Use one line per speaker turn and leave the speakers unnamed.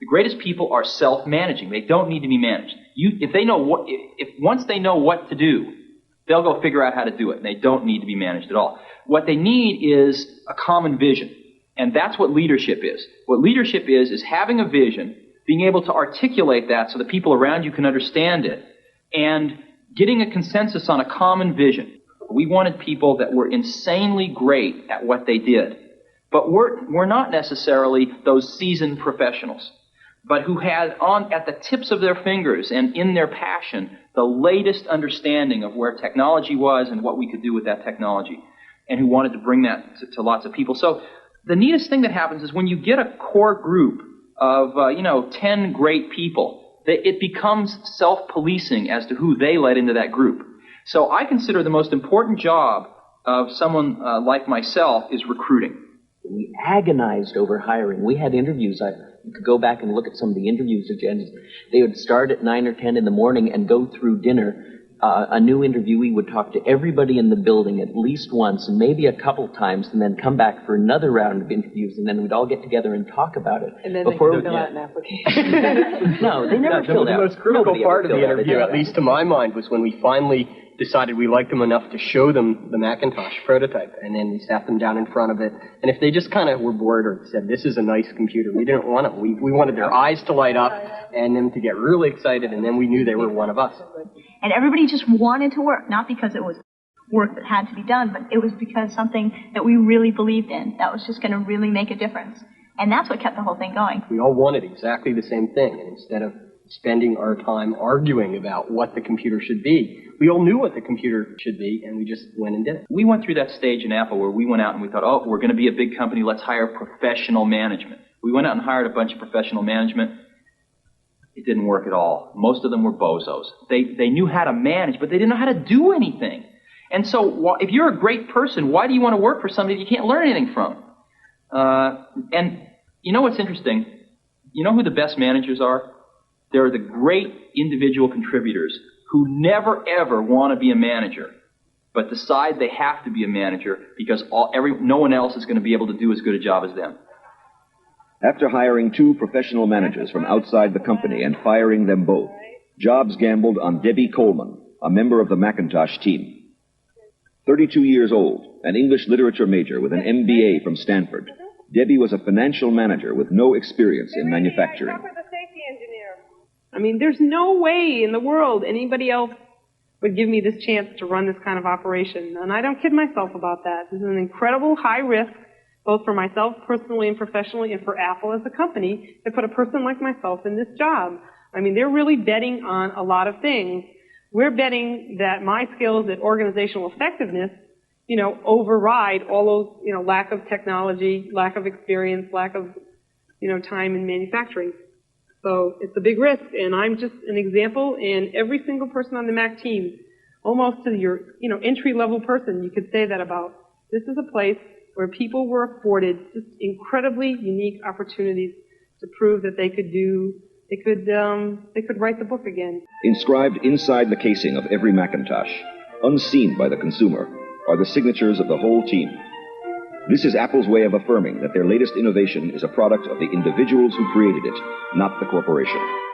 greatest people are self-managing. They don't need to be managed. Once they know what to do, they'll go figure out how to do it, and they don't need to be managed at all. What they need is a common vision, and that's what leadership is. What leadership is having a vision, being able to articulate that so the people around you can understand it, and getting a consensus on a common vision. We wanted people that were insanely great at what they did, but we're not necessarily those seasoned professionals, but who had at the tips of their fingers and in their passion the latest understanding of where technology was and what we could do with that technology, and who wanted to bring that to lots of people. So the neatest thing that happens is when you get a core group of 10 great people, it becomes self-policing as to who they let into that group. So I consider the most important job of someone like myself is recruiting.
We agonized over hiring. We had interviews. You could go back and look at some of the interviews agendas. They would start at 9 or 10 in the morning and go through dinner. A new interviewee would talk to everybody in the building at least once and maybe a couple times, and then come back for another round of interviews, and then we'd all get together and talk about it.
And then they could fill out an application.
No, they never filled out.
The most critical part of the interview, at least to my mind, was when we finally decided we liked them enough to show them the Macintosh prototype, and then we sat them down in front of it, and if they just kind of were bored or said, this is a nice computer, we didn't want it. We wanted their eyes to light up and them to get really excited, and then we knew they were one of us.
And everybody just wanted to work, not because it was work that had to be done, but it was because something that we really believed in, that was just going to really make a difference. And that's what kept the whole thing going.
We all wanted exactly the same thing, and instead of spending our time arguing about what the computer should be, we all knew what the computer should be, and we just went and did it.
We went through that stage in Apple where we went out and we thought, oh, we're going to be a big company, let's hire professional management. We went out and hired a bunch of professional management. It didn't work at all. Most of them were bozos. They knew how to manage, but they didn't know how to do anything. And so if you're a great person, why do you want to work for somebody you can't learn anything from? And you know what's interesting? You know who the best managers are? They're the great individual contributors who never, ever want to be a manager, but decide they have to be a manager because no one else is going to be able to do as good a job as them.
After hiring 2 professional managers from outside the company and firing them both, Jobs gambled on Debbie Coleman, a member of the Macintosh team. 32 years old, an English literature major with an MBA from Stanford, Debbie was a financial manager with no experience in manufacturing.
I mean, there's no way in the world anybody else would give me this chance to run this kind of operation. And I don't kid myself about that. This is an incredible high risk, both for myself personally and professionally, and for Apple as a company, to put a person like myself in this job. I mean, they're really betting on a lot of things. We're betting that my skills at organizational effectiveness, override all those, lack of technology, lack of experience, lack of, time in manufacturing. So it's a big risk, and I'm just an example, and every single person on the Mac team, almost to your, entry-level person, you could say that about. This is a place where people were afforded just incredibly unique opportunities to prove that they could write the book again.
Inscribed inside the casing of every Macintosh, unseen by the consumer, are the signatures of the whole team. This is Apple's way of affirming that their latest innovation is a product of the individuals who created it, not the corporation.